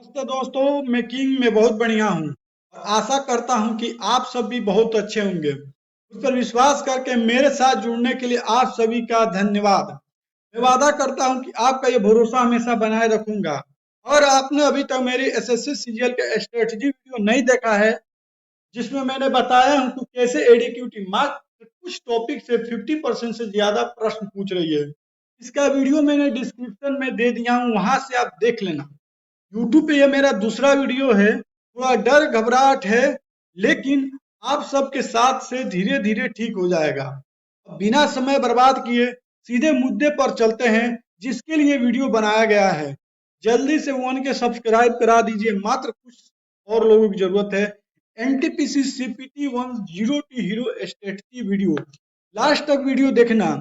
नमस्ते दोस्तों, मैं किंग में बहुत बढ़िया हूँ और आशा करता हूँ कि आप सब भी बहुत अच्छे होंगे। उस पर विश्वास करके मेरे साथ जुड़ने के लिए आप सभी का धन्यवाद। मैं वादा करता हूँ कि आपका ये भरोसा हमेशा बनाए रखूंगा। और आपने अभी तक मेरी एसएससी सीजीएल के स्ट्रेटजी वीडियो नहीं देखा है, जिसमें मैंने बताया हूँ कि कैसे एडीक्यूटी मात्र कुछ टॉपिक से 50% से ज्यादा प्रश्न पूछ रही है। इसका वीडियो मैंने डिस्क्रिप्शन में दे दिया हूँ, वहां से आप देख लेना। यूट्यूब पे ये मेरा दूसरा वीडियो है। थोड़ा डर घबराहट है, लेकिन आप सबके साथ से धीरे धीरे ठीक हो जाएगा। अब बिना समय बर्बाद किए सीधे मुद्दे पर चलते हैं, जिसके लिए वीडियो बनाया गया है। जल्दी से 1 के सब्सक्राइब करा दीजिए, मात्र कुछ और लोगों की जरूरत है। NTPC CPT 10T hero strategy video last तक वीडियो देखना।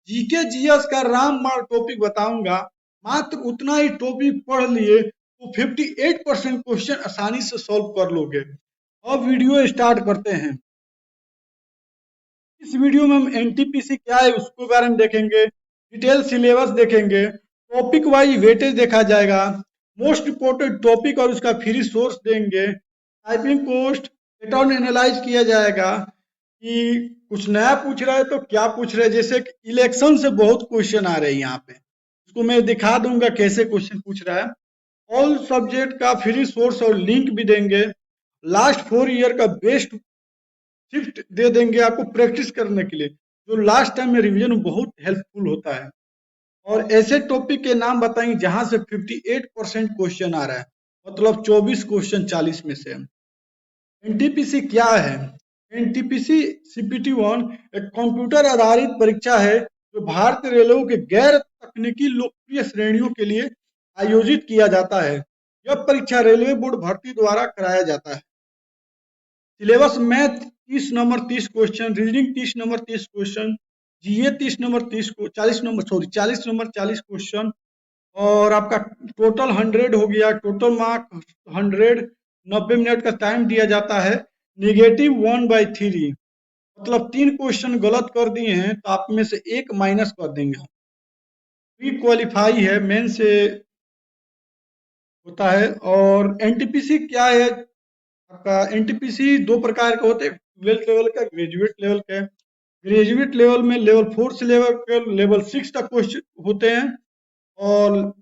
जीके जीएस का रामबाण टॉपिक बताऊंगा। मात्र उतना ही टॉपिक पढ़ लिए तो 58% क्वेश्चन आसानी से सॉल्व कर लोगे। अब वीडियो स्टार्ट करते हैं। इस वीडियो में हम एनटीपीसी क्या है उसके बारे में देखेंगे, डिटेल सिलेबस देखेंगे, टॉपिक वाइज वेटेज देखा जाएगा, मोस्ट इम्पोर्टेंट टॉपिक और उसका फ्री सोर्स देंगे, टाइपिंग पोस्ट पैटर्न एनालाइज किया जाएगा कि कुछ नया पूछ रहा है तो क्या पूछ रहे हैं। जैसे कि इलेक्शन से बहुत क्वेश्चन आ रहे हैं यहाँ पे, उसको मैं दिखा दूंगा कैसे क्वेश्चन पूछ रहा है। ऑल सब्जेक्ट का फ्री सोर्स और लिंक भी देंगे। लास्ट 4 ईयर का बेस्ट शिफ्ट दे देंगे आपको प्रैक्टिस करने के लिए, जो लास्ट टाइम में रिवीजन में बहुत हेल्पफुल होता है। और ऐसे टॉपिक के नाम बताएंगे जहां से 58% क्वेश्चन आ रहा है, मतलब 24 क्वेश्चन 40 में से। एनटीपीसी क्या है? एनटीपीसी सीपीटी 1 एक कंप्यूटर आधारित परीक्षा है जो भारतीय रेलवे के गैर तकनीकी लोकप्रिय श्रेणियों के लिए आयोजित किया जाता है। यह परीक्षा रेलवे बोर्ड भर्ती द्वारा कराया जाता है। Syllabus math 30 number 30 question, reasoning 30 number 30 question, GA 30 number 30 को 40 नंबर 40 क्वेश्चन, और आपका टोटल 100 हो गया। टोटल मार्क 100, 90 मिनट का टाइम दिया जाता है। निगेटिव 1/3, मतलब 3 क्वेश्चन गलत कर दिए हैं तो आप में से एक माइनस कर देंगे। प्री क्वालिफाई है, मेन से होता है। और एनटीपीसी क्या है? आपका एनटीपीसी दो प्रकार का होते हैं, 12th लेवल का, ग्रेजुएट लेवल का। ग्रेजुएट लेवल में लेवल 4 से लेवल 6 तक क्वेश्चन होते हैं, और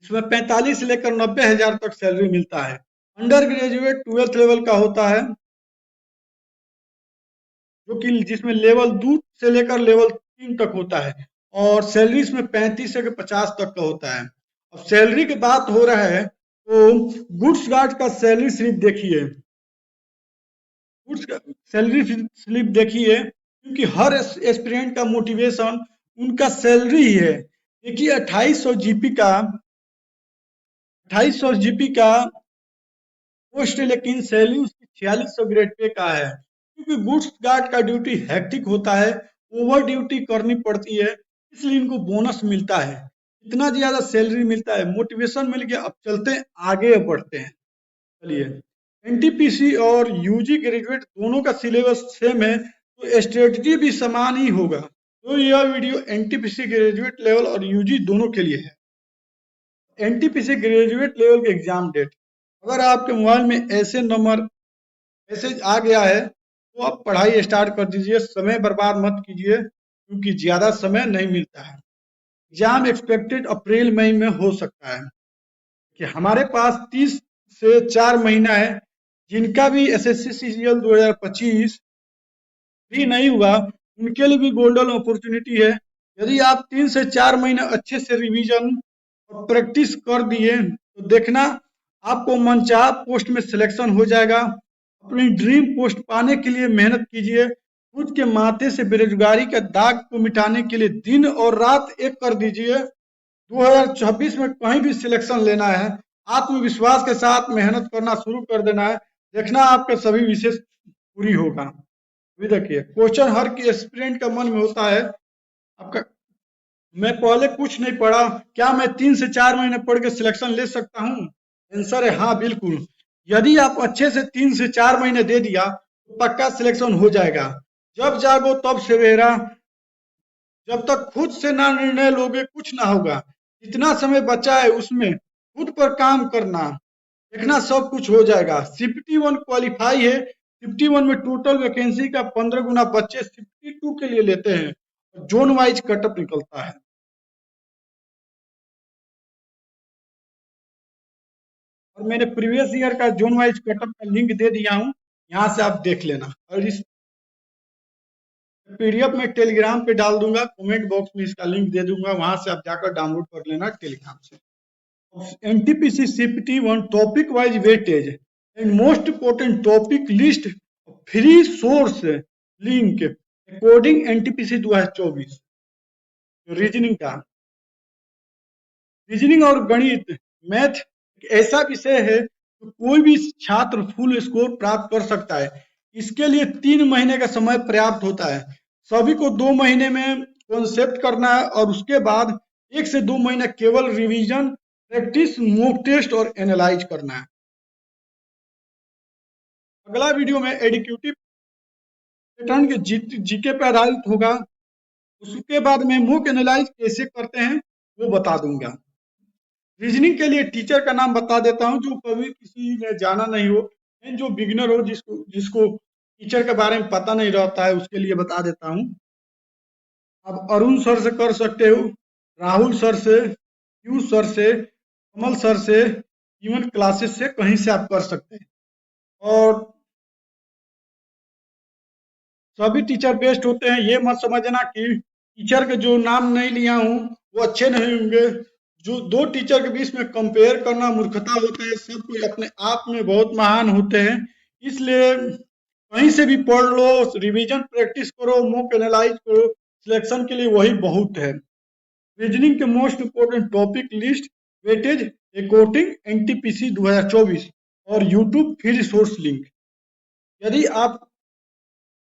इसमें 45 से लेकर 90,000 तक सैलरी मिलता है। अंडर ग्रेजुएट 12th लेवल का होता है, जो कि जिसमें लेवल 2 से लेकर लेवल 3 तक होता है, और सैलरी इसमें 35 से 50 तक का होता है। अब सैलरी की बात हो रहा है तो गुड्स गार्ड का सैलरी स्लिप देखिए। गुड्स का सैलरी स्लिप देखिए, क्योंकि हर एस्पिरेंट का मोटिवेशन उनका सैलरी ही है। देखिए 2800 जीपी का पोस्ट है, लेकिन सैलरी उसकी 4600 ग्रेड पे का है। क्योंकि गुड्स गार्ड का ड्यूटी हैक्टिक होता है, ओवर ड्यूटी करनी पड़ती है, इसलिए इनको बोनस मिलता है। इतना ज्यादा सैलरी मिलता है, मोटिवेशन मिल गया। अब चलते हैं आगे बढ़ते हैं। चलिए, एनटीपीसी और यूजी ग्रेजुएट दोनों का सिलेबस सेम है, तो स्ट्रेटजी भी समान ही होगा। तो यह वीडियो एनटीपीसी ग्रेजुएट लेवल और यूजी दोनों के लिए है। एनटीपीसी ग्रेजुएट लेवल के एग्जाम डेट, अगर आपके मोबाइल में ऐसे नंबर मैसेज आ गया है तो आप पढ़ाई स्टार्ट कर दीजिए, समय बर्बाद मत कीजिए, क्योंकि ज्यादा समय नहीं मिलता है। एग्जाम एक्सपेक्टेड अप्रैल मई में हो सकता है कि हमारे पास 30 से 4 महीना है। जिनका भी एसएससी सीजीएल 2025 फ्री नहीं हुआ, उनके लिए भी गोल्डन अपॉर्चुनिटी है। यदि आप 3 से 4 महीने अच्छे से रिवीजन और प्रैक्टिस कर दिए तो देखना आपको मनचाहा पोस्ट में सिलेक्शन हो जाएगा। अपनी ड्रीम पोस्ट पाने के लिए मेहनत कीजिए। खुद के माथे से बेरोजगारी के दाग को मिटाने के लिए दिन और रात एक कर दीजिए। 2026 में कहीं भी सिलेक्शन लेना है, आत्मविश्वास के साथ मेहनत करना शुरू कर देना है। देखना आपके सभी विशेष पूरी होगा। अभी देखिए, क्वेश्चन हर की एस्पिरेंट का मन में होता है आपका, मैं पहले कुछ नहीं पढ़ा, क्या मैं 3 से 4 महीने पढ़ के सिलेक्शन ले सकता हूँ? आंसर है हाँ, बिल्कुल। यदि आप अच्छे से 3 से 4 महीने दे दिया तो पक्का सिलेक्शन हो जाएगा। जब जागो तब सवेरा, जब तक खुद से ना निर्णय लोगे कुछ ना होगा। जितना समय बचा है उसमें खुद पर काम करना, देखना सब कुछ हो जाएगा। शिफ्टी 1 क्वालिफाई है। शिफ्टी 1 में टोटल वैकेंसी का 15 गुना बच्चे शिफ्टी 2 के लिए लेते हैं। जोन वाइज कटअप निकलता है। और मैंने प्रीवियस ईयर का जोन वाइज कटअप का लिंक दे दिया हूँ, यहाँ से आप देख लेना। और इस पीडीएफ में टेलीग्राम पे डाल दूंगा, कमेंट बॉक्स में इसका लिंक दे दूंगा, वहां से आप जाकर डाउनलोड कर लेना टेलीग्राम से। NTPC CPT 1 topic wise weightage and most important topic list free source link according NTPC 2024। Reasoning का, रीजनिंग और गणित मैथ ऐसा विषय है तो कोई भी छात्र फुल स्कोर प्राप्त कर सकता है। इसके लिए 3 महीने का समय पर्याप्त होता है। सभी को 2 महीने में कॉन्सेप्ट करना है और उसके बाद 1 से 2 महीने केवल रिवीजन, प्रैक्टिस, मॉक टेस्ट और एनालाइज करना है। अगला वीडियो में एडिक्यूटिव पैटर्न के जीके पे आधारित होगा। उसके बाद में मॉक एनालाइज कैसे करते हैं वो बता दूंगा। रीजनिंग के लिए टीचर का नाम बता देता हूँ जो कभी किसी ने जाना नहीं हो, जो बिगिनर हो, जिसको जिसको टीचर के बारे में पता नहीं रहता है, उसके लिए बता देता हूँ। आप अरुण सर से कर सकते हो, राहुल सर से, पीयूष सर से, कमल सर से, इवन क्लासेस से कहीं से आप कर सकते हैं। और सभी टीचर बेस्ट होते हैं, ये मत समझना कि टीचर के जो नाम नहीं लिया हूँ वो अच्छे नहीं होंगे। जो 2 टीचर के बीच में कंपेयर करना मूर्खता होता है। सब कोई अपने आप में बहुत महान होते हैं, इसलिए कहीं से भी पढ़ लो, रिवीजन प्रैक्टिस करो, मॉक एनालाइज करो, सिलेक्शन के लिए वही बहुत है। रीजनिंग के most important topic list weightage according NTPC 2024 और यूट्यूब फ्री सोर्स लिंक। यदि आप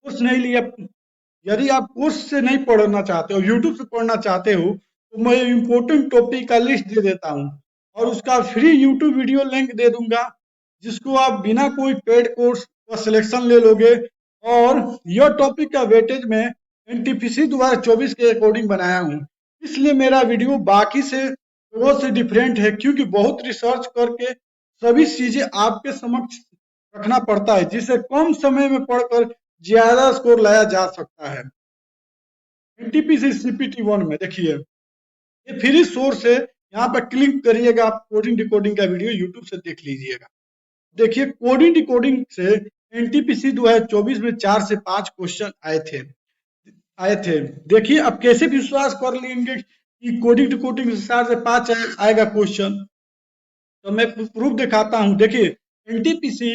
कोर्स नहीं लिया, यदि आप कोर्स से नहीं पढ़ना चाहते हो, यूट्यूब से पढ़ना चाहते हो, तो मैं इम्पोर्टेंट टॉपिक का लिस्ट दे देता हूँ और उसका फ्री यूट्यूब वीडियो लिंक दे दूंगा, जिसको आप बिना कोई पेड कोर्स का सिलेक्शन ले लोगे। और यह टॉपिक का वेटेज में NTPC 2024 के अकॉर्डिंग बनाया हूँ, इसलिए मेरा वीडियो बाकी से बहुत से डिफरेंट है, क्योंकि बहुत रिसर्च करके सभी चीजें आपके समक्ष रखना पड़ता है, जिससे कम समय में पढ़कर ज्यादा स्कोर लाया जा सकता है। NTPC CPT 1 में देखिए ये फ्री सोर्स है, यहाँ पर क्लिक करिएगा, आप कोडिंग डिकोडिंग का वीडियो यूट्यूब से देख लीजिएगा। देखिए कोडिंग डिकोडिंग से NTPC 2024 में 4 से 5 क्वेश्चन आए थे। देखिए अब कैसे विश्वास कर लेंगे कि कोडिंग डिकोडिंग से 4 से 5 आएगा क्वेश्चन, तो मैं प्रूफ दिखाता हूँ। देखिए NTPC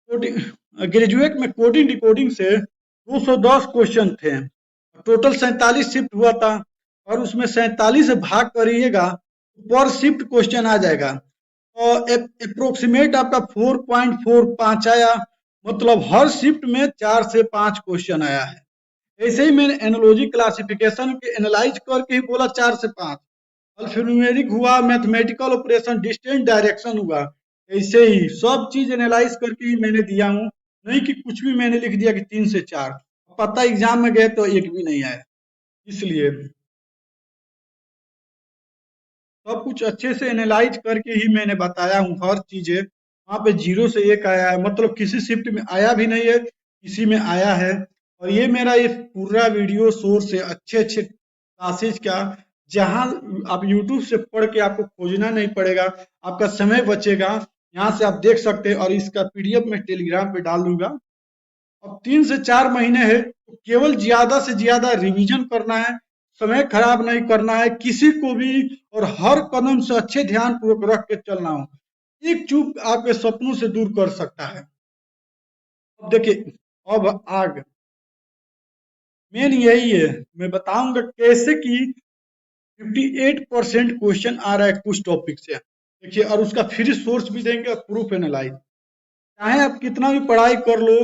ग्रेजुएट में कोडिंग डिकोडिंग से 210 क्वेश्चन थे, टोटल 47 शिफ्ट हुआ था, और उसमें 47 से भाग करिएगा पर शिफ्ट क्वेश्चन आ जाएगा, और अप्रोक्सीमेट आपका 4.45 आया, मतलब हर शिफ्ट में 4 से 5 क्वेश्चन आया है। ऐसे ही मैंने एनालॉजी क्लासिफिकेशन के एनालाइज करके ही बोला 4 से 5। अल्फान्यूमेरिक हुआ, मैथमेटिकल ऑपरेशन, डिस्टेंस डायरेक्शन हुआ, ऐसे ही सब चीज एनालाइज करके ही मैंने दिया हूँ, नहीं कि कुछ भी मैंने लिख दिया कि 3 से 4, पता एग्जाम में गए तो एक भी नहीं आया। इसलिए सब कुछ अच्छे से एनालाइज करके ही मैंने बताया हूँ हर चीजें। वहाँ पे 0 से 1 आया है, मतलब किसी शिफ्ट में आया भी नहीं है, किसी में आया है। और ये मेरा ये पूरा वीडियो सोर्स है अच्छे अच्छे क्लासेज का, जहाँ आप यूट्यूब से पढ़ के आपको खोजना नहीं पड़ेगा, आपका समय बचेगा। यहाँ से आप देख सकते हैं, और इसका PDF मैं टेलीग्राम पे डाल दूंगा। अब 3 से 4 महीने है, तो केवल ज्यादा से ज्यादा रिवीजन करना है, समय खराब नहीं करना है किसी को भी, और हर कदम से अच्छे ध्यान पूर्वक रख के चलना हो। एक चूक आपके सपनों से दूर कर सकता है। अब देखिए अब आग मेन यही है, मैं बताऊंगा कैसे कि 58% क्वेश्चन आ रहा है कुछ टॉपिक से, देखिए, और उसका फ्री सोर्स भी देंगे और प्रूफ एनालाइज। चाहे आप कितना भी पढ़ाई कर लो,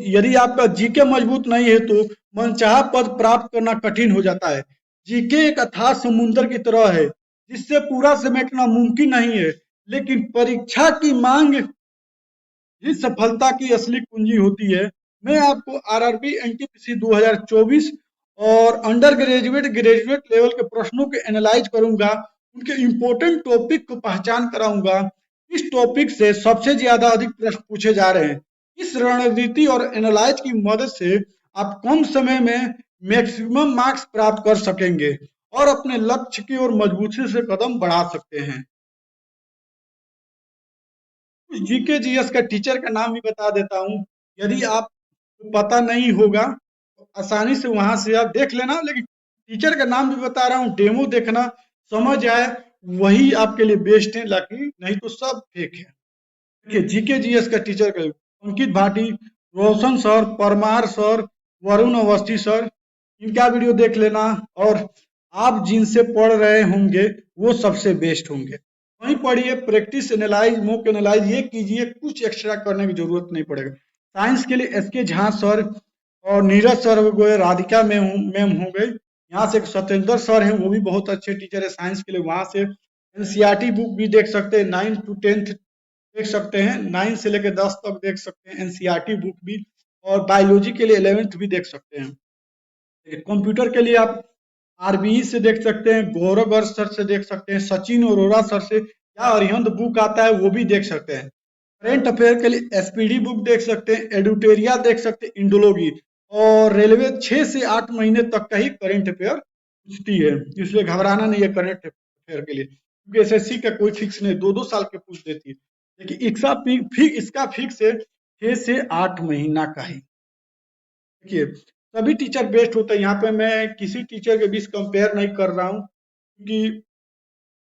यदि आपका जीके मजबूत नहीं है तो मनचाहा पद प्राप्त करना कठिन हो जाता है। जीके एक अथाह समुद्र की तरह है, जिससे पूरा समेटना मुमकिन नहीं है, लेकिन परीक्षा की मांग ही सफलता की असली कुंजी होती है। मैं आपको RRB NTPC 2024 और अंडर ग्रेजुएट ग्रेजुएट लेवल के प्रश्नों के एनालाइज करूंगा, उनके इम्पोर्टेंट टॉपिक को पहचान कराऊंगा, इस टॉपिक से सबसे ज्यादा अधिक प्रश्न पूछे जा रहे हैं। इस रणनीति और एनालाइज की मदद से आप कम समय में मैक्सिमम मार्क्स प्राप्त कर सकेंगे और अपने लक्ष्य की ओर मजबूती से कदम बढ़ा सकते हैं। जीके जीएस का टीचर का नाम भी बता देता हूँ, यदि आप पता नहीं होगा तो आसानी से वहां से आप देख लेना, लेकिन टीचर का नाम भी बता रहा हूँ, डेमो देखना, समझ आए वही आपके लिए बेस्ट है, लाकि नहीं तो सब फेक है। देखिए जीके जीएस का टीचर का Ankit Bhati, Roshan sir, Parmar sir, Varun Awasthi sir, इनका वीडियो देख लेना और आप जिनसे पढ़ रहे होंगे वो सबसे बेस्ट होंगे। वहीं पढ़िए, प्रैक्टिस एनालाइज, मॉक एनालाइज ये कीजिए, कुछ एक्स्ट्रा करने की जरूरत नहीं पड़ेगा। साइंस के लिए एसके झा सर और नीरज सर हो गए, राधिका मैम हो गए, यहाँ से एक सत्येंद्र सर हैं, वो भी बहुत अच्छे टीचर है साइंस के लिए। वहां से एनसीईआरटी बुक भी देख सकते हैं, 9 to 10 देख सकते हैं, 9 से लेकर 10 तक देख सकते हैं एनसीईआरटी बुक भी, और बायोलॉजी के लिए 11th भी देख सकते हैं। कंप्यूटर के लिए आप आरबीई से देख सकते हैं, गौरव गर्ग सर से देख सकते हैं, सचिन अरोड़ा सर से, या अरिहंत बुक आता है वो भी देख सकते हैं। करेंट अफेयर के लिए एसपीडी बुक देख सकते हैं, एडुटेरिया देख सकते हैं, इंडोलॉजी, और रेलवे 6 से 8 महीने तक का ही करेंट अफेयर पूछती है, इसलिए घबराना नहीं है करेंट अफेयर के लिए, क्योंकि एसएससी का कोई फिक्स नहीं, 2-2 साल के पूछ देती है, लेकिन इसका फिक्स है 6 से 8 महीना का ही। देखिए सभी टीचर बेस्ट होते हैं, यहाँ पे मैं किसी टीचर के बीच कंपेयर नहीं कर रहा हूँ, क्योंकि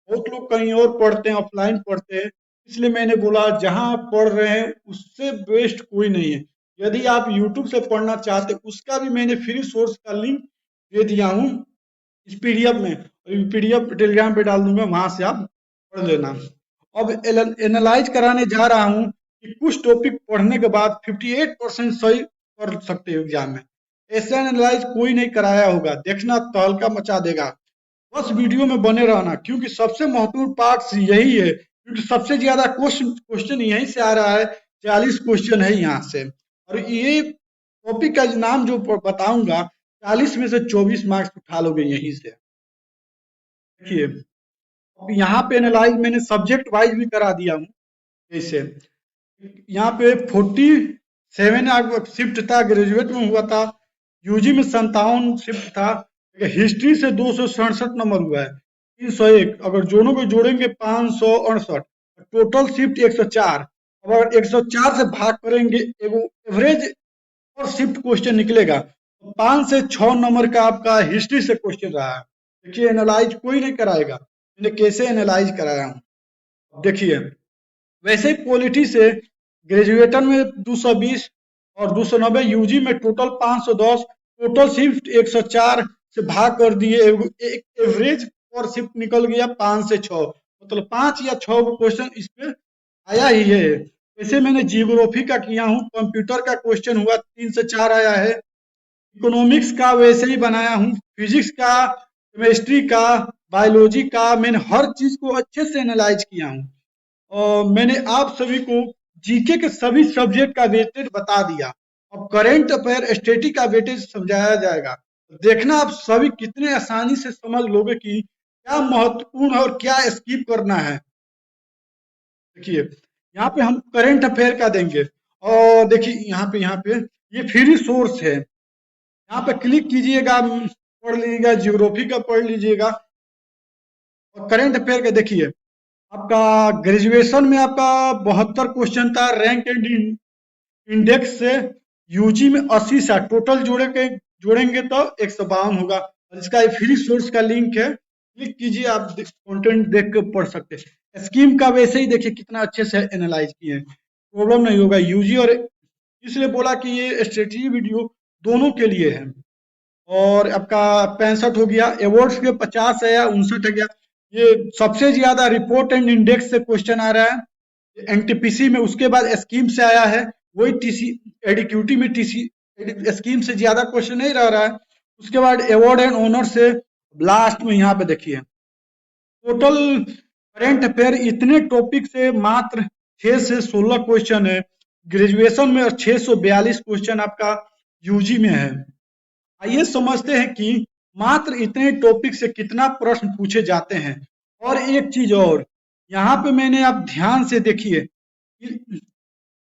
बहुत लोग कहीं और पढ़ते हैं, ऑफलाइन पढ़ते हैं, इसलिए मैंने बोला जहाँ आप पढ़ रहे हैं उससे बेस्ट कोई नहीं है। यदि आप यूट्यूब से पढ़ना चाहते हैं, उसका भी मैंने फ्री सोर्स का लिंक दे दिया हूँ इस पीडीएफ में, पीडीएफ टेलीग्राम पे डाल दूंगा, वहां से आप पढ़ लेना। अब एनालाइज कराने जा रहा हूँ कि कुछ टॉपिक पढ़ने के बाद 58% सही कर सकते हो एग्जाम में। ऐसा एनालाइज कोई नहीं कराया होगा, देखना तहलका मचा देगा। बस वीडियो में बने रहना, क्योंकि सबसे महत्वपूर्ण पार्ट यही है, क्योंकि सबसे ज्यादा क्वेश्चन यहीं से आ रहा है, 40 क्वेश्चन है यहाँ से, और ये टॉपिक का नाम जो बताऊंगा 40 में से 24 मार्क्स उठा लोगे यहीं से। देखिए अब यहाँ पे एनालाइज मैंने सब्जेक्ट वाइज भी करा दिया हूँ। जैसे यहाँ पे 47 शिफ्ट था, ग्रेजुएट में हुआ था, यूजी में 57 शिफ्ट था, हिस्ट्री से 267 नंबर हुआ है, 301, अगर दोनों को जोड़ेंगे 568, टोटल शिफ्ट 104। अगर 104 से भाग करेंगे एवरेज और शिफ्ट क्वेश्चन निकलेगा, तो 5 से 6 नंबर का आपका हिस्ट्री से क्वेश्चन रहा है। देखिए एनालाइज कोई नहीं कराएगा, मैंने कैसे एनालाइज कराया हूँ। देखिए वैसे ही पॉलिटी से ग्रेजुएटर में 220 और 290, यूजी में टोटल 510, टोटल शिफ्ट 104 से भाग कर दिए, एक एवरेज और शिफ्ट निकल गया 5 से 6, मतलब 5 या 6 क्वेश्चन इस पे आया ही है। वैसे मैंने जियोग्राफी का किया हूँ, कंप्यूटर का क्वेश्चन हुआ 3 से 4 आया है, इकोनॉमिक्स का वैसे ही बनाया हूँ, फिजिक्स का, केमिस्ट्री का, बायोलॉजी का, मैंने हर चीज को अच्छे से एनालाइज किया हूँ। और मैंने आप सभी को जीके के सभी सब्जेक्ट का वेटेज बता दिया। अब करेंट अफेयर स्टैटिक का वेटेज समझाया जाएगा, देखना आप सभी कितने आसानी से समझ लोगे कि क्या महत्वपूर्ण है और क्या स्किप करना है। देखिए यहाँ पे हम करेंट अफेयर का देंगे, और देखिए यहाँ पे ये फ्री सोर्स है, यहाँ पे क्लिक कीजिएगा, पढ़ लीजिएगा, जियोग्राफी का पढ़ लीजिएगा, और करेंट अफेयर का देखिए आपका ग्रेजुएशन में आपका 72 क्वेश्चन था, रैंक एंड इंडेक्स से, यूजी में 80 था, टोटल जोड़ेंगे तो 152 होगा। इसका फ्री सोर्स का लिंक है, क्लिक कीजिए, आप कंटेंट देख के पढ़ सकते हैं। स्कीम का वैसे ही देखिए कितना अच्छे से एनालाइज किए हैं, प्रॉब्लम नहीं होगा यूजी, और इसलिए बोला कि ये स्ट्रेटजी वीडियो दोनों के लिए है। और आपका 65 हो गया, अवार्ड्स के 50 है या 59 है गया, ये सबसे ज्यादा रिपोर्ट एंड इंडेक्स से क्वेश्चन आ रहा है एनटीपीसी में, उसके बाद स्कीम से आया है, वही टीसी एडिक्यूटी में टीसी स्कीम से ज्यादा क्वेश्चन नहीं रहा है। उसके बाद अवार्ड एंड ऑनर से लास्ट में यहाँ पे देखिए टोटल करेंट अफेयर इतने टॉपिक से मात्र 6 से 16 क्वेश्चन है ग्रेजुएशन में, और 642 क्वेश्चन आपका यूजी में है। आइए समझते हैं कि मात्र इतने टॉपिक से कितना प्रश्न पूछे जाते हैं, और एक चीज और, यहाँ पे मैंने, आप ध्यान से देखिए,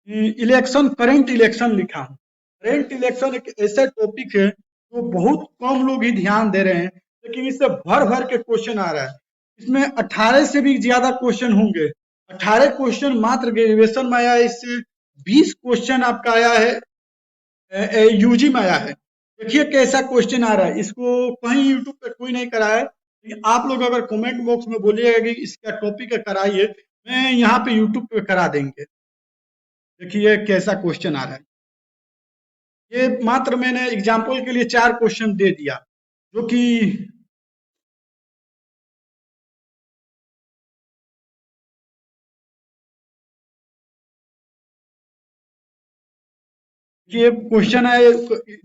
इलेक्शन, करंट इलेक्शन लिखा हूँ। करंट इलेक्शन एक ऐसा टॉपिक है जो बहुत कम लोग ही ध्यान दे रहे हैं, लेकिन इससे भर भर के क्वेश्चन आ रहा है। इसमें 18 से भी ज्यादा क्वेश्चन होंगे। 18 क्वेश्चन मात्र ग्रेजुएशन में आया है, इससे 20 क्वेश्चन आपका आया है यूजी में आया है। देखिए कैसा क्वेश्चन आ रहा है, इसको कहीं यूट्यूब पे कोई नहीं करा है, लेकिन आप लोग अगर कमेंट बॉक्स में बोलिएगा कि इसका टॉपिक है कराइए, मैं यहाँ पे यूट्यूब पे करा देंगे। देखिए कैसा क्वेश्चन आ रहा है। ये मात्र मैंने एग्जाम्पल के लिए 4 क्वेश्चन दे दिया, जो कि ये क्वेश्चन है,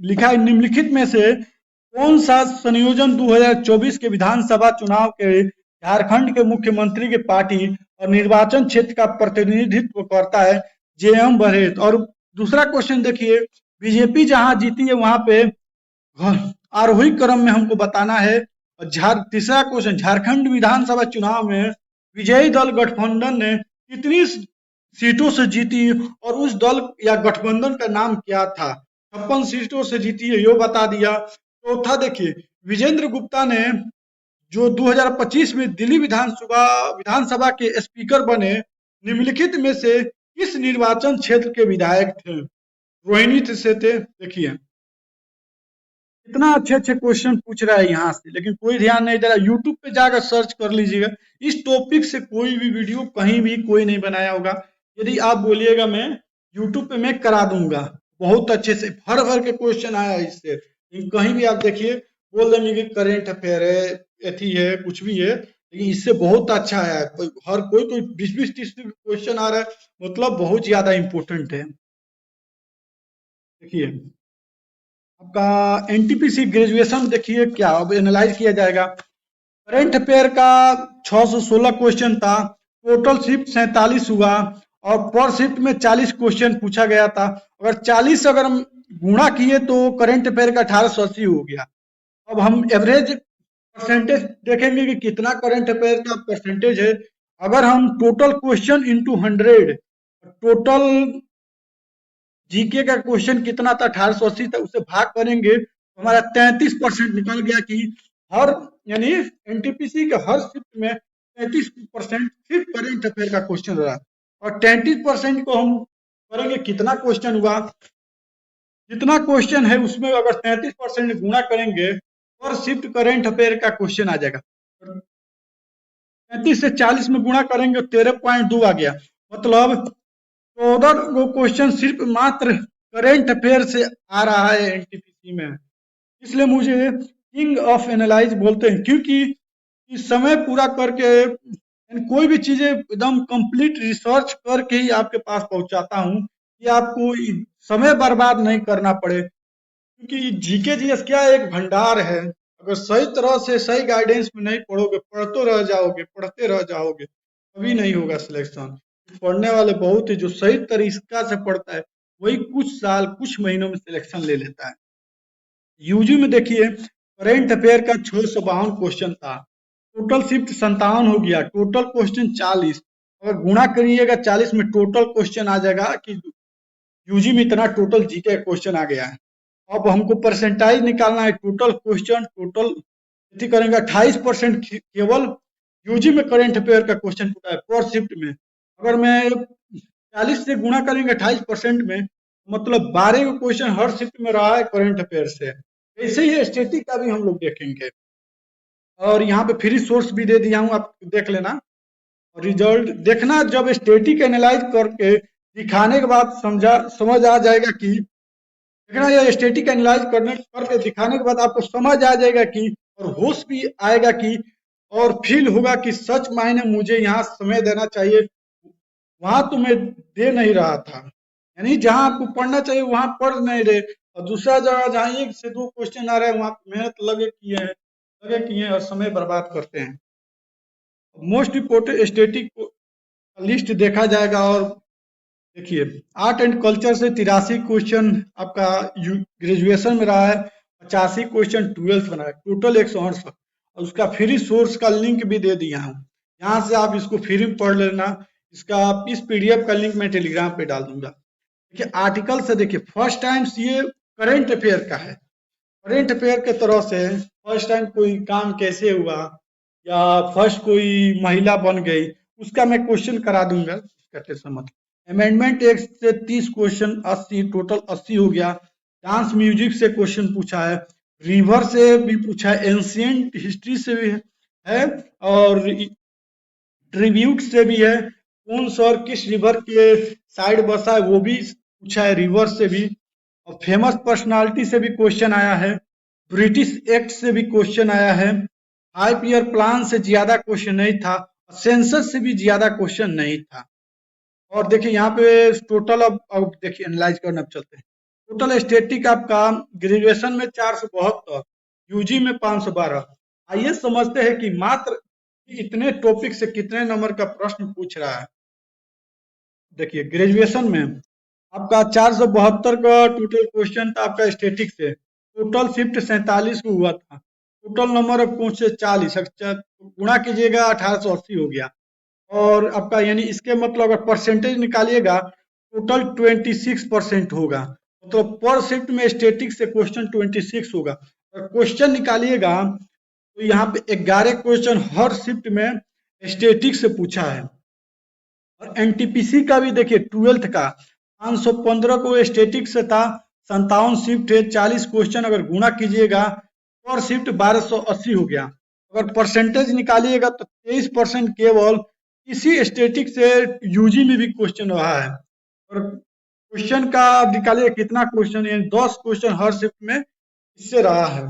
लिखा है निम्नलिखित में से कौन सा संयोजन 2024 के विधानसभा चुनाव के झारखंड के मुख्यमंत्री के पार्टी और निर्वाचन क्षेत्र का प्रतिनिधित्व करता है? जेएम बरहेट। और दूसरा क्वेश्चन देखिए, बीजेपी जहां जीती है वहां पे आरोही क्रम में हमको बताना है। और तीसरा क्वेश्चन, झारखंड विधानसभा चुनाव में विजयी दल गठबंधन ने कितनी सीटों से जीती और उस दल या गठबंधन का नाम क्या था? 56 सीटों से जीती है, यो बता दिया। चौथा देखिए, विजेंद्र गुप्ता ने जो 2025 में दिल्ली विधानसभा के स्पीकर बने, निम्नलिखित में से किस निर्वाचन क्षेत्र के विधायक थे? रोहिणी से थे। देखिए इतना अच्छे अच्छे क्वेश्चन पूछ रहा है यहाँ से, लेकिन कोई ध्यान नहीं दे रहा। यूट्यूब पे जाकर सर्च कर लीजिएगा, इस टॉपिक से कोई भी वीडियो कहीं भी कोई नहीं बनाया होगा। यदि आप बोलिएगा मैं यूट्यूब पे मैं करा दूंगा, बहुत अच्छे से भर भर के क्वेश्चन आया है इससे। लेकिन कहीं भी आप देखिए बोल देंगे कि करेंट अफेयर है, एथी है, कुछ भी है, लेकिन इससे बहुत अच्छा आया है। हर कोई 20-20-30 क्वेश्चन आ रहा है, मतलब बहुत ज्यादा इंपॉर्टेंट है। देखिए आपका एनटीपीसी ग्रेजुएशन देखिए क्या अब एनालाइज किया जाएगा। करंट अफेयर का 616 क्वेश्चन था, टोटल शिफ्ट 47 हुआ, और पर शिफ्ट में 40 क्वेश्चन पूछा गया था। अगर 40 अगर हम गुणा किए तो करंट अफेयर का 1880 हो गया। अब हम एवरेज परसेंटेज देखेंगे कि कितना करंट अफेयर का परसेंटेज है। अगर हम total question into 100, total GK का क्वेश्चन कितना था 1880 था, उसे भाग करेंगे तो हमारा 33% निकल गया कि हर, यानी एनटीपीसी के हर शिफ्ट में 33% सिर्फ करंट अफेयर का क्वेश्चन रहा। और 33% को हम करेंगे, कितना क्वेश्चन हुआ, जितना क्वेश्चन है उसमें अगर 33% गुणा करेंगे और शिफ्ट करंट अफेयर का क्वेश्चन आ जाएगा। 33 से 40 में गुणा करेंगे 13.2 आ गया। मतलब 14 वो क्वेश्चन सिर्फ मात्र करंट अफेयर से आ रहा है एनटीपीसी में। इसलिए मुझे किंग ऑफ एनालाइज बोलते हैं, क्योंकि इस समय पूरा करके कोई भी चीजें एकदम कंप्लीट रिसर्च करके ही आपके पास पहुंचाता हूं, कि आपको समय बर्बाद नहीं करना पड़े। क्योंकि जीके जीएस क्या एक भंडार है, अगर सही तरह से सही गाइडेंस में नहीं पढ़ोगे, पढ़ते रह जाओगे, कभी नहीं होगा सिलेक्शन। पढ़ने वाले बहुत ही, जो सही तरीका से पढ़ता है वही कुछ साल कुछ महीनों में सिलेक्शन ले लेता है। यूजी में देखिए करंट अफेयर का 652 क्वेश्चन था, टोटल शिफ्ट 57 हो गया, टोटल क्वेश्चन 40। अगर गुणा करिएगा 40 में टोटल क्वेश्चन आ जाएगा कि यूजी में इतना टोटल जीके क्वेश्चन आ गया है। अब हमको परसेंटाइज निकालना है, टोटल क्वेश्चन, टोटल यदि करेंगे 28% केवल यूजी में करंट अफेयर का क्वेश्चन पूछा है पर शिफ्ट में। अगर मैं 40 से गुणा करेंगे 28% में, मतलब 12 क्वेश्चन हर शिफ्ट में रहा है करंट अफेयर से। ऐसे ही स्टैटिक का भी हम लोग देखेंगे, और यहाँ पे फ्री सोर्स भी दे दिया हूँ, आप देख लेना। रिजल्ट देखना, जब स्टैटिक एनालाइज करके दिखाने के बाद समझ आ जाएगा कि, देखना ये स्टैटिक एनालाइज करके दिखाने के बाद आपको समझ आ जाएगा कि, और होश भी आएगा कि, और फील होगा कि सच मायने मुझे यहाँ समय देना चाहिए, वहां तो मैं दे नहीं रहा था। यानी जहां आपको पढ़ना चाहिए वहां पढ़ नहीं रहे, और दूसरा जगह जहाँ 1 से 2 क्वेश्चन आ रहे हैं वहां मेहनत लगे किए हैं और समय बर्बाद करते हैं। मोस्ट इम्पोर्टेंट स्टैटिक लिस्ट देखा जाएगा। और देखिए आर्ट एंड कल्चर से 83 क्वेश्चन आपका ग्रेजुएशन में रहा है, 85 क्वेश्चन 12th में रहा है, टोटल 168। और उसका फ्री सोर्स का लिंक भी दे दिया हूँ, यहाँ से आप इसको फ्री में पढ़ लेना। इसका इस पीडीएफ का लिंक मैं टेलीग्राम पे डाल दूंगा। देखिए आर्टिकल से, देखिए फर्स्ट टाइम ये करंट अफेयर का है। करंट अफेयर के तरह से फर्स्ट टाइम कोई काम कैसे हुआ, या फर्स्ट कोई महिला बन गई, उसका मैं क्वेश्चन करा दूंगा, इसका टेंशन मत। अमेंडमेंट एक्ट से 30 क्वेश्चन, 80 टोटल 80 हो गया। डांस म्यूजिक से क्वेश्चन पूछा है, रिवर से भी पूछा है, एंशियंट हिस्ट्री से भी है, और ट्रिब्यूट से भी है, कौन सर किस रिवर के साइड बसा है वो भी पूछा है, रिवर से भी। और फेमस पर्सनालिटी से भी क्वेश्चन आया है, ब्रिटिश एक्ट से भी क्वेश्चन आया है, 5 ईयर प्लान से ज्यादा क्वेश्चन नहीं था, सेंसस से भी ज्यादा क्वेश्चन नहीं था। और देखिए यहाँ पे टोटल, अब देखिए एनालाइज करना, अब चलते हैं। टोटल स्टेटिक आपका ग्रेजुएशन में 472, यूजी में 512। आइए समझते हैं कि मात्र इतने टॉपिक से कितने नंबर का प्रश्न पूछ रहा है। देखिए ग्रेजुएशन में आपका 472 का टोटल क्वेश्चन था आपका स्टेटिक से। टोटल शिफ्ट 47 को हुआ था। टोटल नंबर ऑफ क्वेश्चन 40, गुणा कीजिएगा 1880 हो गया। और आपका यानी इसके मतलब अगर परसेंटेज निकालिएगा टोटल 26% होगा। मतलब पर शिफ्ट में स्टेटिक से क्वेश्चन 26 होगा। और क्वेश्चन निकालिएगा तो यहाँ पे 11 क्वेश्चन हर शिफ्ट में स्टेटिक से पूछा है। और एनटीपीसी का भी देखिए 12th का 515 को स्टेटिक से था, 57 शिफ्ट है, 40 क्वेश्चन अगर गुणा कीजिएगा पर शिफ्ट 1280 हो गया। अगर परसेंटेज निकालिएगा तो 23% केवल इसी स्टेटिक से यूजी में भी क्वेश्चन रहा है। और क्वेश्चन का निकालिए कितना क्वेश्चन, यानी 10 क्वेश्चन हर शिफ्ट में इससे रहा है।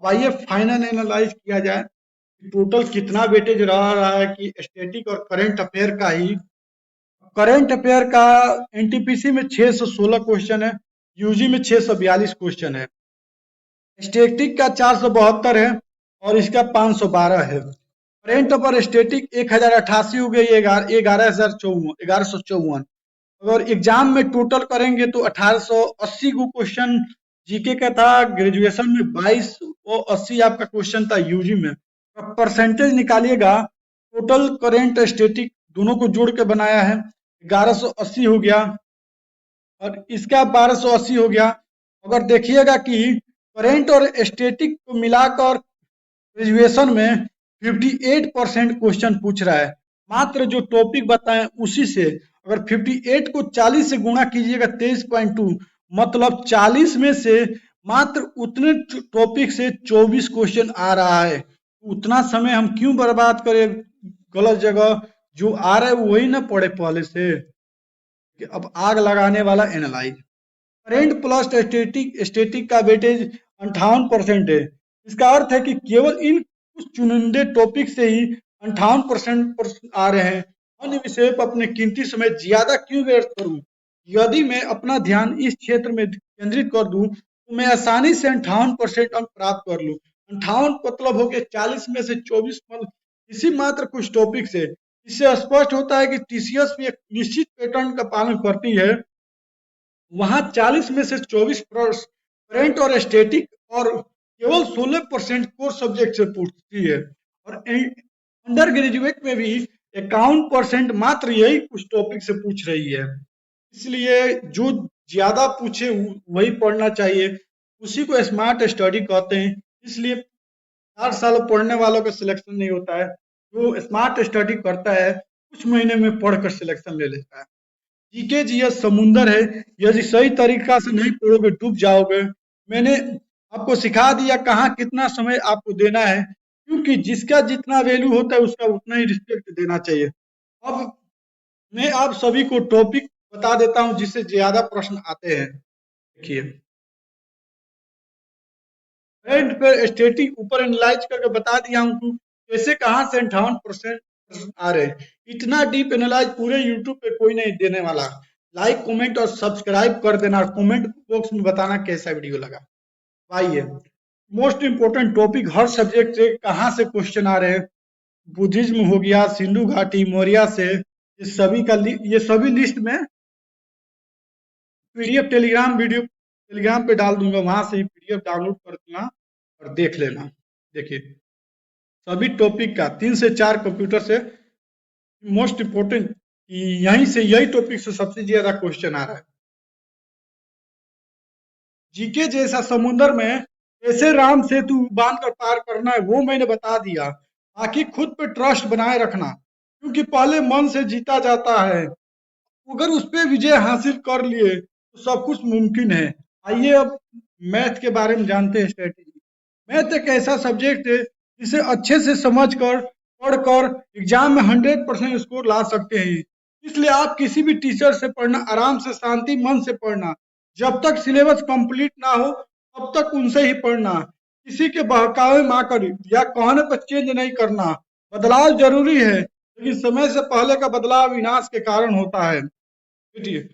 अब आइए फाइनल एनालाइज किया जाए टोटल कितना वेटेज रहा है कि स्टैटिक और करंट अफेयर का ही। करंट अफेयर का एनटीपीसी में 616 क्वेश्चन है, यूजी में 642 क्वेश्चन है, स्टैटिक का 472 है और इसका 512 है। करंट पर स्टैटिक 1088 हो गई, 11,1154। अगर एग्जाम में टोटल करेंगे तो 1880 को क्वेश्चन जीके का था, ग्रेजुएशन में 2280 आपका क्वेश्चन था यूजी में। परसेंटेज निकालिएगा, टोटल करंट स्टैटिक दोनों को जोड़ के बनाया है, 1180 हो गया और इसका 1280 हो गया। अगर देखिएगा कि करंट और स्टैटिक को मिलाकर ग्रेजुएशन में 58% क्वेश्चन पूछ रहा है। मात्र जो टॉपिक बताएं उसी से अगर 58 को 40 से गुणा कीजिएगा 23.2, मतलब 40 में से मात्र उतने टॉपिक से 24 क्वेश्चन आ रहा है। उतना समय हम क्यों बर्बाद करें गलत जगह, जो आ रहा है वही ना पढ़े पहले से। अब आग लगाने वाला एनालाइज, करंट प्लस स्टैटिक का वेटेज 58% है। इसका अर्थ है कि केवल इन कुछ चुनिंदे टॉपिक से ही 58% आ रहे हैं। अन्य विषय पर अपने कीमती समय ज्यादा क्यों व्यर्थ करूं? यदि मैं अपना ध्यान इस क्षेत्र में केंद्रित कर दूं तो मैं आसानी से 58% अंक प्राप्त कर लूं। 58 मतलब हो गया 40 में से 24, मतलब इसी मात्र कुछ टॉपिक से। इससे स्पष्ट होता है कि टीसीएस भी एक निश्चित पैटर्न का पालन करती है। वहां 40 में से 24 करंट और स्टैटिक और केवल 16% कोर सब्जेक्ट से पूछती है। और अंडर ग्रेजुएट में भी 51% मात्र यही कुछ टॉपिक से पूछ रही है। इसलिए जो ज्यादा पूछे वही पढ़ना चाहिए, उसी को स्मार्ट स्टडी कहते हैं। इसलिए 4 साल पढ़ने वालों का सिलेक्शन नहीं होता है, जो स्मार्ट स्टडी करता है कुछ महीने में पढ़कर सिलेक्शन ले लेता है। जीके जीएस समुंदर है, यदि सही तरीका से नहीं पढ़ोगे डूब जाओगे। मैंने आपको सिखा दिया कहाँ कितना समय आपको देना है, क्योंकि जिसका जितना वैल्यू होता है उसका उतना ही रिस्पेक्ट देना चाहिए। अब मैं आप सभी को टॉपिक बता देता हूँ जिससे ज्यादा प्रश्न आते हैं। देखिए करंट पे स्टैटिक ऊपर एनालाइज करके बता दिया हूँ कि कैसे कहाँ से 58% आ रहे हैं। इतना डीप एनालाइज पूरे यूट्यूब पे कोई नहीं देने वाला। लाइक कमेंट और सब्सक्राइब कर देना, कमेंट बॉक्स में बताना कैसा वीडियो लगा। आइए मोस्ट इंपोर्टेंट टॉपिक, हर सब्जेक्ट से कहाँ से क्वेश्चन आ रहे हैं। बुद्धिज्म हो गया, सिंधु घाटी, मौर्य से, ये सभी लिस्ट में पीडीएफ टेलीग्राम पे डाल दूंगा, वहां से ही पीडीएफ डाउनलोड कर लेना और देख लेना। देखिए सभी टॉपिक का 3 से 4 कंप्यूटर से मोस्ट इम्पोर्टेंट, यहीं से यही टॉपिक से सबसे ज्यादा क्वेश्चन आ रहा है। जीके जैसा समुद्र में कैसे राम सेतु बांध कर पार करना है वो मैंने बता दिया। बाकी खुद पे ट्रस्ट बनाए रखना, क्योंकि पहले मन से जीता जाता है। अगर उस पे विजय हासिल कर लिए तो सब कुछ मुमकिन है। आइए अब मैथ के बारे में जानते हैं, स्ट्रेटेजी। मैथ एक ऐसा सब्जेक्ट है जिसे अच्छे से समझकर पढ़कर एग्जाम में 100% स्कोर ला सकते हैं। इसलिए आप किसी भी टीचर से पढ़ना, आराम से शांति मन से पढ़ना। जब तक सिलेबस कंप्लीट ना हो तब तक उनसे ही पढ़ना। किसी के बहकावे में आकर या कहने पर चेंज नहीं करना। बदलाव जरूरी है, लेकिन समय से पहले का बदलाव विनाश के कारण होता है। देखिए,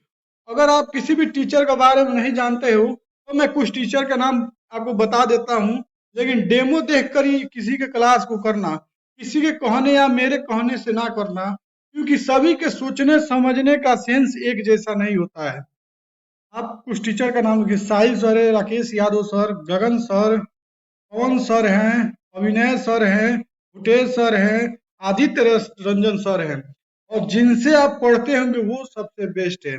अगर आप किसी भी टीचर के बारे में नहीं जानते हो तो मैं कुछ टीचर का नाम आपको बता देता हूँ, लेकिन डेमो देखकर ही किसी के क्लास को करना। किसी के कहने या मेरे कहने से ना करना, क्योंकि सभी के सोचने समझने का सेंस एक जैसा नहीं होता है। आप कुछ टीचर का नाम लिखिए। साहिल सर है, राकेश यादव सर, गगन सर, पवन सर हैं, अभिनय सर हैं, भूटेश सर हैं, आदित्य रंजन सर हैं। और जिनसे आप पढ़ते होंगे वो सबसे बेस्ट है।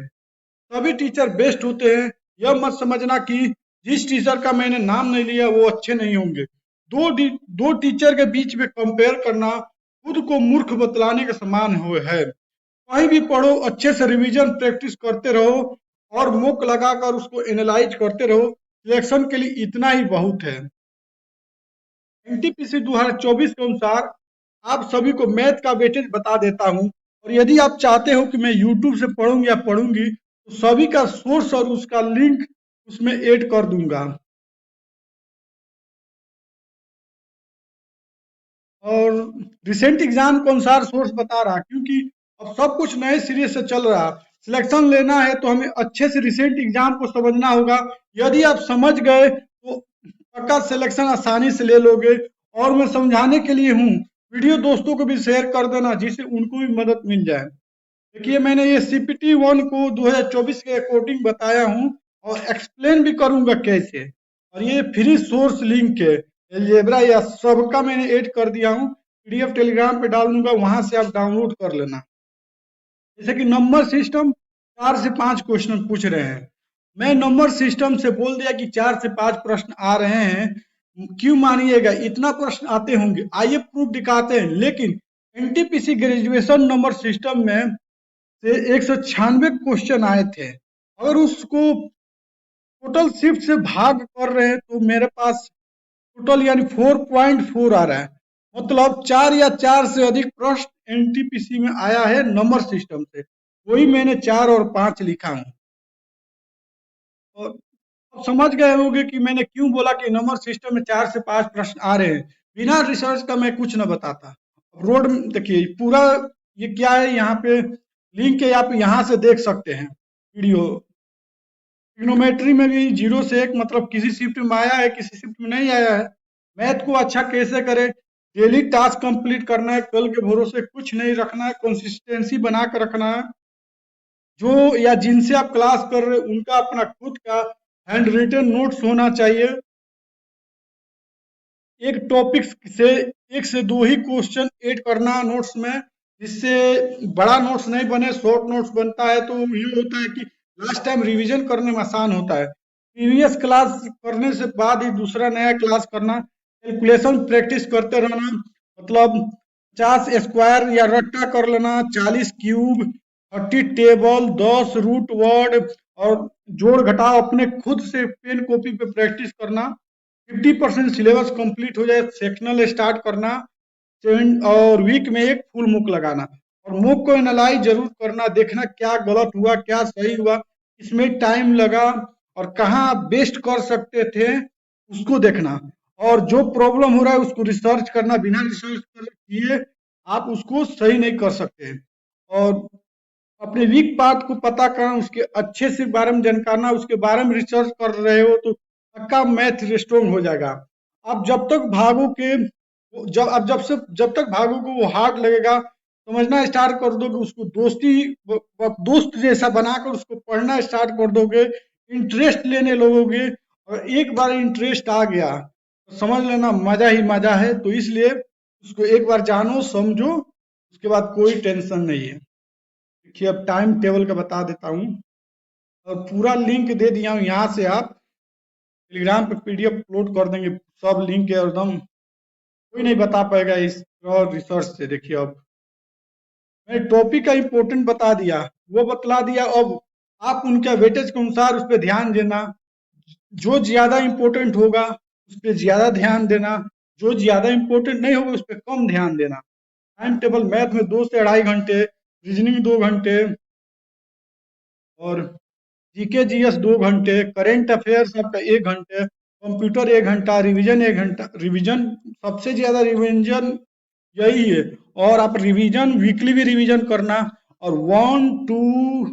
सभी टीचर बेस्ट होते हैं, यह मत समझना कि जिस टीचर का मैंने नाम नहीं लिया वो अच्छे नहीं होंगे। दो टीचर के बीच में कंपेयर करना खुद को मूर्ख बतलाने के समान है। कहीं भी पढ़ो, अच्छे से रिवीजन प्रैक्टिस करते रहो और मुक लगाकर उसको एनालाइज करते रहो। सिलेक्शन के लिए इतना ही बहुत है। एनटीपीसी 2024 के अनुसार आप सभी को मैथ का वेटेज बता देता हूँ, और यदि आप चाहते हो कि मैं यूट्यूब से पढ़ूंगी या पढ़ूंगी तो सभी का सोर्स और उसका लिंक उसमें ऐड कर दूंगा। और रिसेंट एग्जाम के अनुसार सोर्स बता रहा, क्योंकि अब सब कुछ नए सिरे से चल रहा। सिलेक्शन लेना है तो हमें अच्छे से रिसेंट एग्जाम को समझना होगा। यदि आप समझ गए तो पक्का सिलेक्शन आसानी से ले लोगे। और मैं समझाने के लिए हूँ, वीडियो दोस्तों को भी शेयर कर देना जिससे उनको भी मदद मिल जाए। देखिए, मैंने ये सीपीटी 1 को 2024 के अकॉर्डिंग बताया हूँ और एक्सप्लेन भी करूंगा कैसे। और ये फ्री सोर्स लिंक है, अलजेब्रा या सबका मैंने ऐड कर दिया हूँ। पीडीएफ टेलीग्राम पे डाल दूंगा, वहां से आप डाउनलोड कर लेना। जैसे कि नंबर सिस्टम 4 से 5 क्वेश्चन पूछ रहे हैं। मैं नंबर सिस्टम से बोल दिया कि 4 से 5 प्रश्न आ रहे हैं। क्यों मानिएगा, इतना प्रश्न आते होंगे। आइए प्रूफ दिखाते हैं। लेकिन एनटीपीसी ग्रेजुएशन नंबर सिस्टम में से 196 क्वेश्चन आए थे। अगर उसको टोटल शिफ्ट से भाग कर रहे हैं तो मेरे पास टोटल यानी 4.4 आ रहा है। मतलब 4 या 4 से अधिक प्रश्न एनटीपीसी में आया है नंबर सिस्टम से। वही मैंने 4 और 5 लिखा हूँ। और अब समझ गए होंगे कि मैंने क्यों बोला कि नंबर सिस्टम में 4 से 5 प्रश्न आ रहे हैं। बिना रिसर्च का मैं कुछ न बताता। रोड देखिए पूरा, ये क्या है, यहाँ पे लिंक है, आप यहाँ से देख सकते हैं वीडियो। ट्रिग्नोमेट्री में भी 0 से 1 मतलब किसी शिफ्ट में आया है, किसी शिफ्ट में नहीं आया है। मैथ को अच्छा कैसे करें, डेली टास्क कंप्लीट करना है, कल के भरोसे कुछ नहीं रखना है, कंसिस्टेंसी बना कर रखना है। जो या जिनसे आप क्लास कर रहे हैं उनका अपना खुद का हैंड रिटन नोट्स होना चाहिए। एक टॉपिक से 1 से 2 ही क्वेश्चन ऐड करना नोट्स में, जिससे बड़ा नोट्स नहीं बने, शॉर्ट नोट्स बनता है तो ये होता है कि लास्ट टाइम रिवीजन करने में आसान होता है। प्रीवियस क्लास करने से बाद ही दूसरा नया क्लास करना। कैलकुलेशन प्रैक्टिस करते रहना, मतलब 50 स्क्वायर या रट्टा कर लेना, 40 क्यूब, 30 टेबल, 10 रूट वर्ड और जोड़ घटाव अपने खुद से पेन कॉपी पे प्रैक्टिस करना। 50% सिलेबस कंप्लीट हो जाए, सेक्शनल स्टार्ट करना। और वीक में एक फुल मुक लगाना, और मुक को एनालाइज जरूर करना, देखना क्या गलत हुआ क्या सही हुआ, इसमें टाइम लगा और कहाँ बेस्ट कर सकते थे उसको देखना। और जो प्रॉब्लम हो रहा है उसको रिसर्च करना, बिना रिसर्च किए आप उसको सही नहीं कर सकते। और अपने वीक पार्ट को पता करना, उसके अच्छे से बारे में जानना, उसके बारे में रिसर्च कर रहे हो तो पक्का मैथ स्ट्रॉन्ग हो जाएगा। आप जब तक भागोगे, जब तक भागोगे वो हार्ड लगेगा। समझना स्टार्ट कर दोगे, उसको दोस्त जैसा बनाकर उसको पढ़ना स्टार्ट कर दोगे, इंटरेस्ट लेने लगोगे। और एक बार इंटरेस्ट आ गया तो समझ लेना मजा ही मजा है। तो इसलिए उसको एक बार जानो समझो, उसके बाद कोई टेंशन नहीं है। देखिए अब टाइम टेबल का बता देता हूँ और पूरा लिंक दे दिया हूँ, यहाँ से आप टेलीग्राम पे पीडीएफ अपलोड कर देंगे, सब लिंक है एकदम, कोई नहीं बता पाएगा इस रिसर्च से। देखिए अब मैंने टॉपिक का इम्पोर्टेंट बता दिया, वो बतला दिया। अब आप उनके वेटेज के अनुसार उस पर ध्यान देना, जो ज्यादा इम्पोर्टेंट होगा उस पर ज्यादा ध्यान देना, जो ज्यादा इम्पोर्टेंट नहीं होगा उस पर कम ध्यान देना। टाइम टेबल मैथ में 2 से 2.5 घंटे, रीजनिंग 2 घंटे, और जीके जीएस 2 घंटे, करेंट अफेयर्स आपका 1 घंटे, कंप्यूटर 1 घंटा, रिवीजन 1 घंटा। रिवीजन सबसे ज्यादा रिवीजन यही है। और आप रिवीजन वीकली भी रिवीजन करना, और 1 2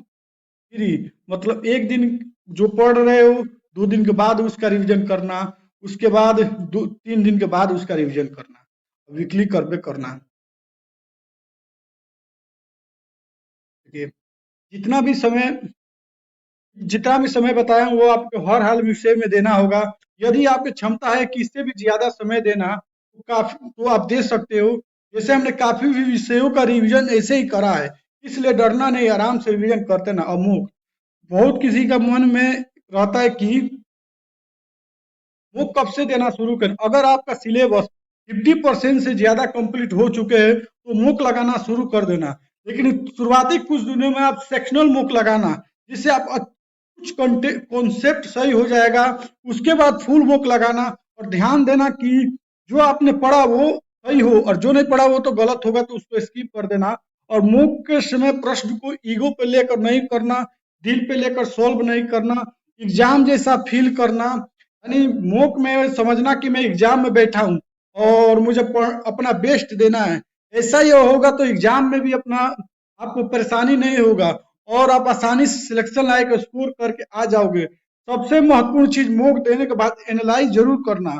3 मतलब एक दिन जो पढ़ रहे हो 2 दिन के बाद उसका रिवीजन करना, उसके बाद 3 दिन के बाद उसका रिवीजन करना, वीकली करके करना। देखिए जितना भी समय बताया हूं, वो आपको हर हाल विषय में देना होगा। यदि आपकी क्षमता है कि इससे भी ज्यादा समय देना, तो काफी तो आप दे सकते हो। जैसे हमने काफी भी विषयों का रिवीजन ऐसे ही करा है, इसलिए डरना नहीं, आराम से रिवीजन करते ना। अमुक बहुत किसी का मन में रहता है कि वो कब से देना शुरू करें। अगर आपका सिलेबस 50% से ज्यादा कंप्लीट हो चुके हैं तो मूक लगाना शुरू कर देना। लेकिन शुरुआती कुछ दिनों में आप सेक्शनल मूक लगाना, जिससे आप कुछ कॉन्सेप्ट सही हो जाएगा। उसके बाद फुल मूक लगाना, और ध्यान देना कि जो आपने पढ़ा वो सही हो, और जो नहीं पढ़ा वो तो गलत होगा तो उसको स्किप कर देना। और मूक के समय प्रश्न को ईगो पे लेकर नहीं करना, दिल पे लेकर सॉल्व नहीं करना, एग्जाम जैसा फील करना। यानी मॉक में समझना कि मैं एग्जाम में बैठा हूँ और मुझे अपना बेस्ट देना है। ऐसा ही होगा तो एग्जाम में भी अपना आपको परेशानी नहीं होगा, और आप आसानी से सिलेक्शन लायक स्कोर करके आ जाओगे। सबसे महत्वपूर्ण चीज मॉक देने के बाद एनालाइज जरूर करना,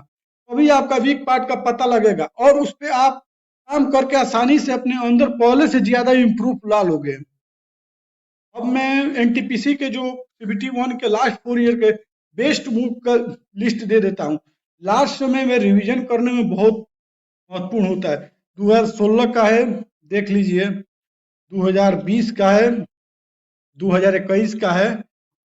तभी आपका वीक पार्ट का पता लगेगा, और उस पर आप काम करके आसानी से अपने अंदर पहले से ज्यादा इम्प्रूव ला लोगे। अब मैं एनटीपीसी के जो CBT 1 के लास्ट 4 ईयर के बेस्ट बुक का लिस्ट दे देता हूँ। लास्ट समय में रिवीजन करने में बहुत महत्वपूर्ण होता है। 2016 का है, देख लीजिए, 2020 का है, 2021 का है,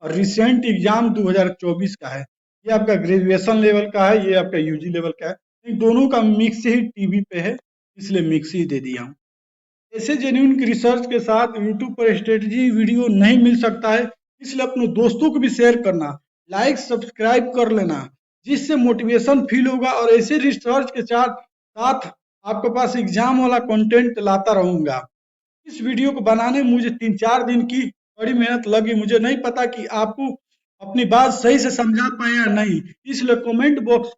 और रिसेंट एग्जाम 2024 का है। ये आपका ग्रेजुएशन लेवल का है, ये आपका यूजी लेवल का है। इन दोनों का मिक्स ही टीवी पे है, इसलिए मिक्स ही दे दिया हूँ। ऐसे जेन्युइन रिसर्च के साथ यूट्यूब पर स्ट्रेटजी वीडियो नहीं मिल सकता है, इसलिए अपने दोस्तों को भी शेयर करना, लाइक सब्सक्राइब कर लेना, जिससे मोटिवेशन फील होगा। और ऐसे रिसर्च के साथ साथ आपके पास एग्जाम वाला कंटेंट लाता रहूंगा। इस वीडियो को बनाने में मुझे 3-4 दिन की बड़ी मेहनत लगी। मुझे नहीं पता कि आपको अपनी बात सही से समझा पाए या नहीं, इसलिए कमेंट बॉक्स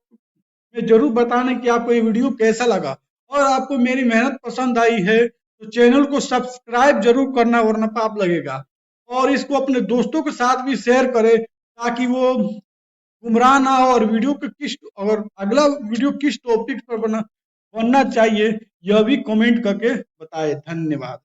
में जरूर बताना कि आपको ये वीडियो कैसा लगा। और आपको मेरी मेहनत पसंद आई है तो चैनल को सब्सक्राइब जरूर करना, वरना पाप लगेगा। और इसको अपने दोस्तों के साथ भी शेयर करें, ताकि वो गुमराह ना हो। और और अगला वीडियो किस टॉपिक पर बनना चाहिए, यह भी कमेंट करके बताए। धन्यवाद।